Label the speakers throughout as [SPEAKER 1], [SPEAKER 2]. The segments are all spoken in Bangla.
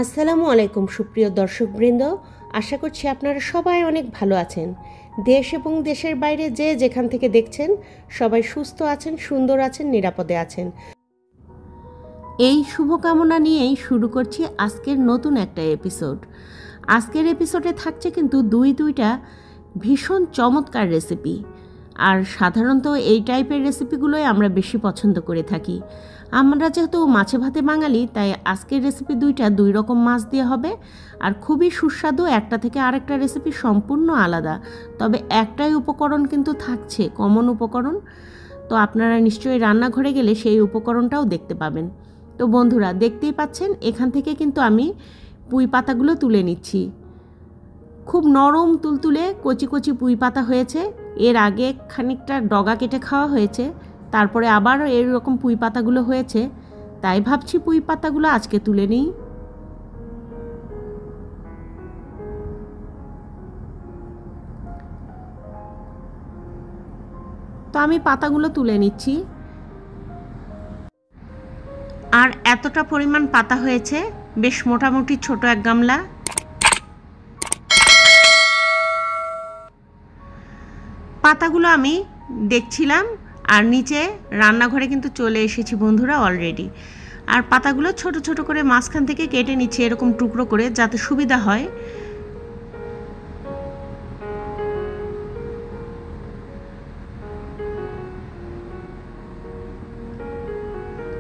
[SPEAKER 1] আসসালামু আলাইকুম সুপ্রিয় দর্শকবৃন্দ, আশা করছি আপনারা সবাই অনেক ভালো আছেন। দেশ এবং দেশের বাইরে যে যেখান থেকে দেখছেন সবাই সুস্থ আছেন, সুন্দর আছেন, নিরাপদে আছেন। এই শুভকামনা নিয়েই শুরু করছি আজকের নতুন একটা এপিসোড। আজকের এপিসোডে থাকছে কিন্তু দুইটা ভীষণ চমৎকার রেসিপি। আর সাধারণত এই টাইপের রেসিপিগুলোই আমরা বেশি পছন্দ করে থাকি। আমরা যেহেতু মাছে ভাতে বাঙালি, তাই আজকের রেসিপি দুই রকম মাছ দিয়ে হবে আর খুবই সুস্বাদু। একটা থেকে আরেকটা রেসিপি সম্পূর্ণ আলাদা, তবে একটাই উপকরণ কিন্তু থাকছে, কমন উপকরণ। তো আপনারা নিশ্চয়ই রান্নাঘরে গেলে সেই উপকরণটাও দেখতে পাবেন। তো বন্ধুরা, দেখতেই পাচ্ছেন এখান থেকে কিন্তু আমি পুঁই পাতাগুলো তুলে নিচ্ছি। খুব নরম তুলতুলে কচি কচি পুঁই পাতা হয়েছে। এর আগে খানিকটা ডগা কেটে খাওয়া হয়েছে, তারপরে আবার এরকম পুঁই পাতাগুলো হয়েছে, তাই ভাবছি পুঁই পাতাগুলো আজকে তুলে নিই। তো আমি পাতাগুলো তুলে নিচ্ছি। আর এতটা পরিমাণ পাতা হয়েছে, বেশ মোটামুটি ছোট এক গামলা। পাতাগুলো আমি দেখছিলাম আর নিচে রান্নাঘরে কিন্তু চলে এসেছি বন্ধুরা অলরেডি। আর পাতাগুলো ছোট ছোট করে মাঝখান থেকে কেটে নিচ্ছি এরকম টুকরো করে, যাতে সুবিধা হয়।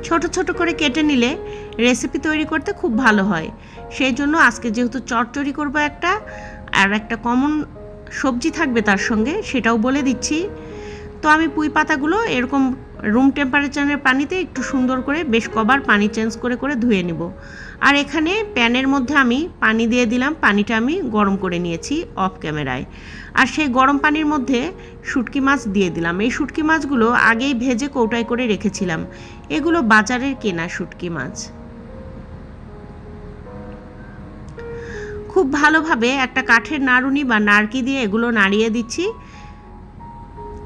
[SPEAKER 1] ছোট ছোট করে কেটে নিলে রেসিপি তৈরি করতে খুব ভালো হয়। সেই জন্য আজকে যেহেতু চচ্চড়ি করব একটা, আর একটা কমন সবজি থাকবে তার সঙ্গে, সেটাও বলে দিচ্ছি। তো আমি পুঁই পাতাগুলো এরকম রুম টেম্পারেচারের পানিতে একটু সুন্দর করে বেশ কবার পানি চেঞ্জ করে করে ধুয়ে নিব। আর এখানে প্যানের মধ্যে আমি পানি দিয়ে দিলাম, পানিটা আমি গরম করে নিয়েছি অফ ক্যামেরায়। আর সেই গরম পানির মধ্যে শুটকি মাছ দিয়ে দিলাম। এই শুটকি মাছগুলো আগেই ভেজে কৌটায় করে রেখেছিলাম, এগুলো বাজারের কেনা শুটকি মাছ। খুব ভালোভাবে একটা কাঠের নাড়ুনি বা নারকি দিয়ে এগুলো নাড়িয়ে দিচ্ছি।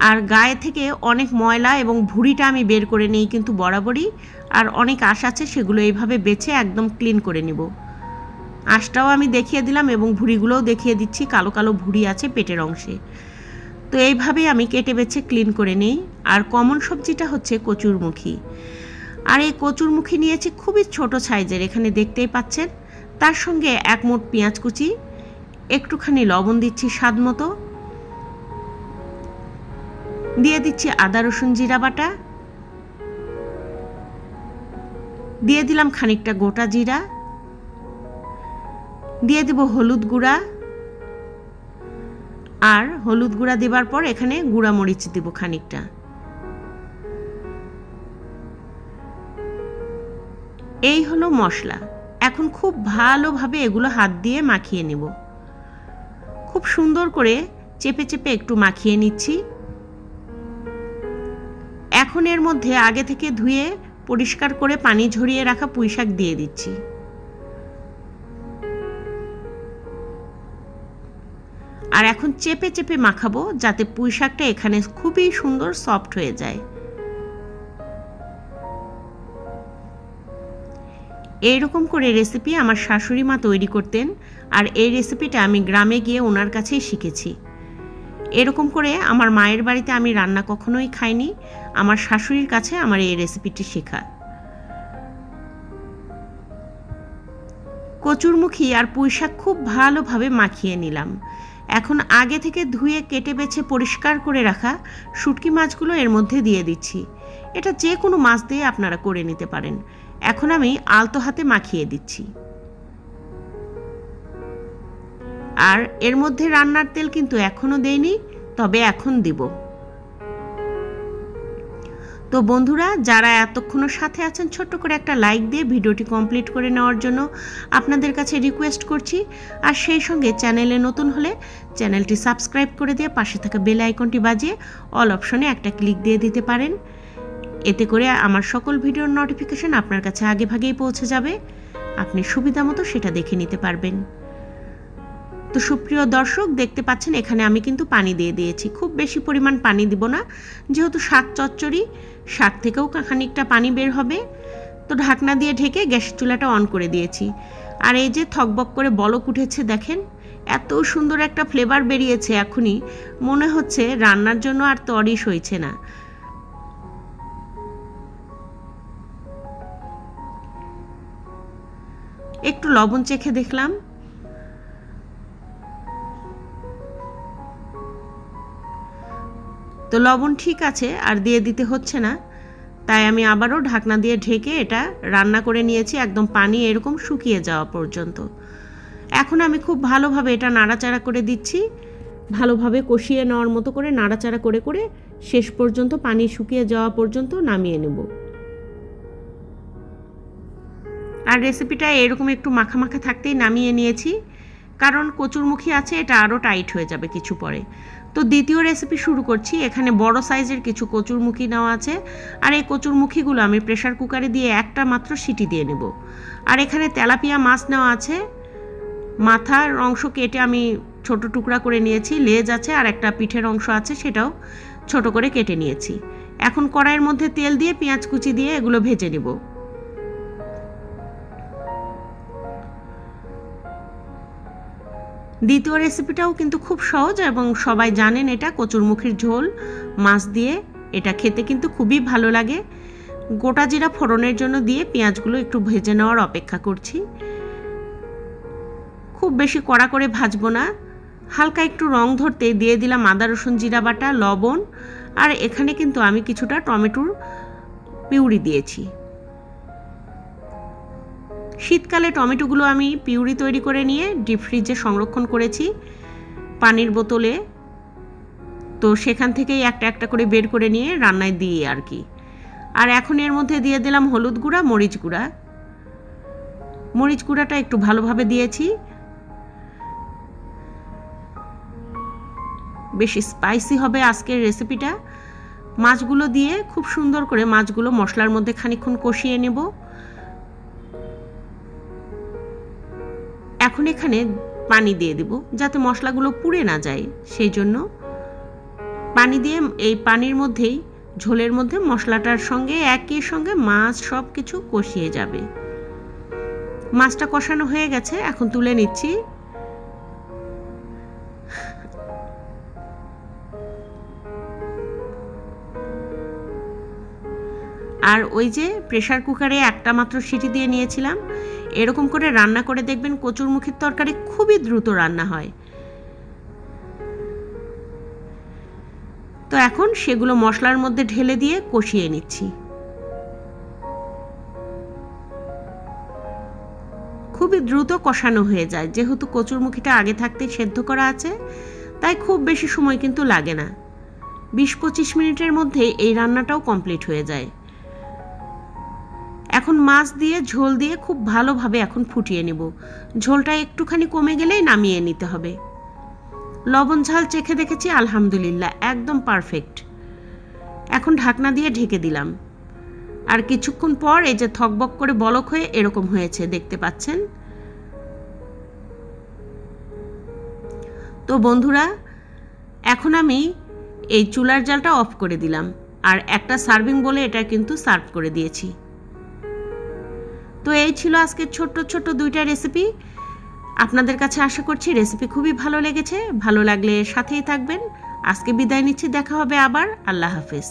[SPEAKER 1] আর গায়ে থেকে অনেক ময়লা এবং ভুঁড়িটা আমি বের করে নিই কিন্তু বরাবরই। আর অনেক আঁশ আছে, সেগুলো এইভাবে বেছে একদম ক্লিন করে নিব। আঁশটাও আমি দেখিয়ে দিলাম এবং ভুঁড়িগুলোও দেখিয়ে দিচ্ছি, কালো কালো ভুঁড়ি আছে পেটের অংশে। তো এইভাবেই আমি কেটে বেছে ক্লিন করে নিই। আর কমন সবজিটা হচ্ছে কচুরমুখী। আর এই কচুরমুখী নিয়েছি খুবই ছোট সাইজের, এখানে দেখতেই পাচ্ছেন। তার সঙ্গে এক মুঠ পেঁয়াজ কুচি, একটুখানি লবণ দিচ্ছি স্বাদ মতো, দিয়ে দিচ্ছি আদা রসুন জিরা বাটা, দিয়ে দিলাম খানিকটা গোটা জিরা, দিয়ে দেব হলুদ গুঁড়া। আর হলুদ গুঁড়া দেবার পর এখানে গুঁড়া মরিচ দেব খানিকটা। এই হলো মশলা। এখন খুব ভালোভাবে এগুলো হাত দিয়ে মাখিয়ে নেব। খুব সুন্দর করে চেপে চেপে একটু মাখিয়ে নিচ্ছি। এখন এর মধ্যে আগে থেকে ধুয়ে পরিষ্কার করে পানি ঝরিয়ে রাখা পুঁইশাক দিয়ে দিচ্ছি। আর এখন চেপে চেপে মাখাবো, যাতে পুঁইশাকটা এখানে খুবই সুন্দর সফট হয়ে যায়। এইরকম করে রেসিপি আমার শাশুড়ি মা তৈরি করতেন, আর এই রেসিপিটা আমি গ্রামে গিয়ে ওনার কাছেই শিখেছি। এরকম করে আমার মায়ের বাড়িতে আমি রান্না কখনোই খাইনি, আমার শাশুড়ির কাছে আমার এই রেসিপিটি শেখা। কচুরমুখী আর পুঁইশাক খুব ভালোভাবে মাখিয়ে নিলাম। এখন আগে থেকে ধুয়ে কেটে বেছে পরিষ্কার করে রাখা শুটকি মাছগুলো এর মধ্যে দিয়ে দিচ্ছি। এটা যে কোনো মাছ দিয়ে আপনারা করে নিতে পারেন। এখন আমি আলতো হাতে মাখিয়ে দিচ্ছি। আর এর মধ্যে রান্নার তেল কিন্তু এখনো দেইনি, তবে এখন দিব। তো বন্ধুরা, যারা এতক্ষণ সাথে আছেন, ছোট্ট করে একটা লাইক দিয়ে ভিডিওটি কমপ্লিট করে নেওয়ার জন্য আপনাদের কাছে রিকোয়েস্ট করছি। আর সেই সঙ্গে চ্যানেলে নতুন হলে চ্যানেলটি সাবস্ক্রাইব করে দিয়ে পাশে থাকা বেল আইকনটি বাজিয়ে অল অপশনে একটা ক্লিক দিয়ে দিতে পারেন। এতে করে আমার সকল ভিডিওর নোটিফিকেশন আপনার কাছে আগে ভাগেই পৌঁছে যাবে, আপনি সুবিধা মতো সেটা দেখে নিতে পারবেন। তো সুপ্রিয় দর্শক, দেখতে পাচ্ছেন এখানে আমি কিন্তু পানি দিয়ে দিয়েছি। খুব বেশি পরিমাণ পানি দিব না, যেহেতু শাক চচ্চড়ি, শাক থেকেও খানিকটা পানি বের হবে। তো ঢাকনা দিয়ে ঢেকে গ্যাসের চুলাটা অন করে দিয়েছি। আর এই যে থকবক করে বলক উঠেছে দেখেন, এত সুন্দর একটা ফ্লেভার বেরিয়েছে, এখনই মনে হচ্ছে রান্নার জন্য আর তরই সইছে না। একটু লবণ চেখে দেখলাম, তো লবণ ঠিক আছে, আর দিয়ে দিতে হচ্ছে না, তাই আমি আবারও ঢাকনা দিয়ে ঢেকে এটা রান্না করে নিয়েছি একদম পানি এরকম শুকিয়ে যাওয়া পর্যন্ত। এখন আমি খুব ভালোভাবে এটা নাড়াচাড়া করে দিচ্ছি, ভালোভাবে কষিয়ে নেওয়ার মতো করে নাড়াচাড়া করে করে শেষ পর্যন্ত পানি শুকিয়ে যাওয়া পর্যন্ত নামিয়ে নেব। আর রেসিপিটা এরকম একটু মাখা মাখা থাকতেই নামিয়ে নিয়েছি, কারণ কচুরমুখী আছে, এটা আরও টাইট হয়ে যাবে কিছু পরে। তো দ্বিতীয় রেসিপি শুরু করছি। এখানে বড় সাইজের কিছু কচুরমুখী নেওয়া আছে, আর এই কচুরমুখীগুলো আমি প্রেসার কুকারে দিয়ে একটা মাত্র সিটি দিয়ে নেব। আর এখানে তেলাপিয়া মাছ নেওয়া আছে, মাথার অংশ কেটে আমি ছোট টুকরা করে নিয়েছি, লেজ আছে আর একটা পিঠের অংশ আছে, সেটাও ছোট করে কেটে নিয়েছি। এখন কড়াইয়ের মধ্যে তেল দিয়ে পেঁয়াজ কুচি দিয়ে এগুলো ভেজে নেব। দ্বিতীয় রেসিপিটাও কিন্তু খুব সহজ এবং সবাই জানেন, এটা কচুরমুখীর ঝোল মাছ দিয়ে, এটা খেতে কিন্তু খুবই ভালো লাগে। গোটা জিরা ফোড়নের জন্য দিয়ে পেঁয়াজগুলো একটু ভেজে নেওয়ার অপেক্ষা করছি। খুব বেশি কড়া করে ভাজবো না, হালকা একটু রং ধরতে দিয়ে দিলাম আদা রসুন জিরা বাটা, লবণ, আর এখানে কিন্তু আমি কিছুটা টমেটোর পিউরি দিয়েছি। শীতকালে টমেটোগুলো আমি পিউরি তৈরি করে নিয়ে ডিপ ফ্রিজে সংরক্ষণ করেছি পানির বোতলে, তো সেখান থেকেই একটা একটা করে বের করে নিয়ে রান্নায় দিই আর কি। আর এখন এর মধ্যে দিয়ে দিলাম হলুদ গুঁড়া, মরিচ গুঁড়া। মরিচ গুঁড়াটা একটু ভালোভাবে দিয়েছি, বেশি স্পাইসি হবে আজকের রেসিপিটা। মাছগুলো দিয়ে খুব সুন্দর করে মাছগুলো মশলার মধ্যে খানিকক্ষণ কষিয়ে নেব। এখন এখানে পানি দিয়ে দেব যাতে মশলাগুলো পুড়ে না যায়, সেই জন্য পানি দিয়ে এই পানির মধ্যেই ঝোলের মধ্যে মশলাটার সঙ্গে একই সঙ্গে মাছ সব কিছু কষিয়ে যাবে। মাছটা কষানো হয়ে গেছে, এখন তুলে নিচ্ছি। আর ওই যে প্রেসার কুকারে একটা মাত্র সিটি দিয়ে নিয়েছিলাম, এরকম করে রান্না করে দেখবেন কচুরমুখীর তরকারি খুবই দ্রুত রান্না হয়। তো এখন সেগুলো মশলার মধ্যে ঢেলে দিয়ে কষিয়ে নিচ্ছি। খুবই দ্রুত কষানো হয়ে যায়, যেহেতু কচুরমুখীটা আগে থাকতে সেদ্ধ করা আছে, তাই খুব বেশি সময় কিন্তু লাগে না। 20-25 মিনিটের মধ্যে এই রান্নাটাও কমপ্লিট হয়ে যায়। এখন মাছ দিয়ে ঝোল দিয়ে খুব ভালোভাবে এখন ফুটিয়ে নেব। ঝোলটা একটুখানি কমে গেলেই নামিয়ে নিতে হবে। লবণ ঝাল চেখে দেখেছি, আলহামদুলিল্লাহ একদম পারফেক্ট। এখন ঢাকনা দিয়ে ঢেকে দিলাম। আর কিছুক্ষণ পর এই যে থকবক করে বলক হয়ে এরকম হয়েছে, দেখতে পাচ্ছেন। তো বন্ধুরা, এখন আমি এই চুলার জালটা অফ করে দিলাম, আর একটা সার্ভিং বলে এটা কিন্তু সার্ভ করে দিয়েছি। তো এই ছিল আজকের ছোট্ট ছোট্ট দুইটা রেসিপি। আপনাদের কাছে আশা করছি রেসিপি খুবই ভালো লেগেছে। ভালো লাগলে সাথেই থাকবেন। আজকে বিদায় নিচ্ছি, দেখা হবে আবার। আল্লাহ হাফেজ।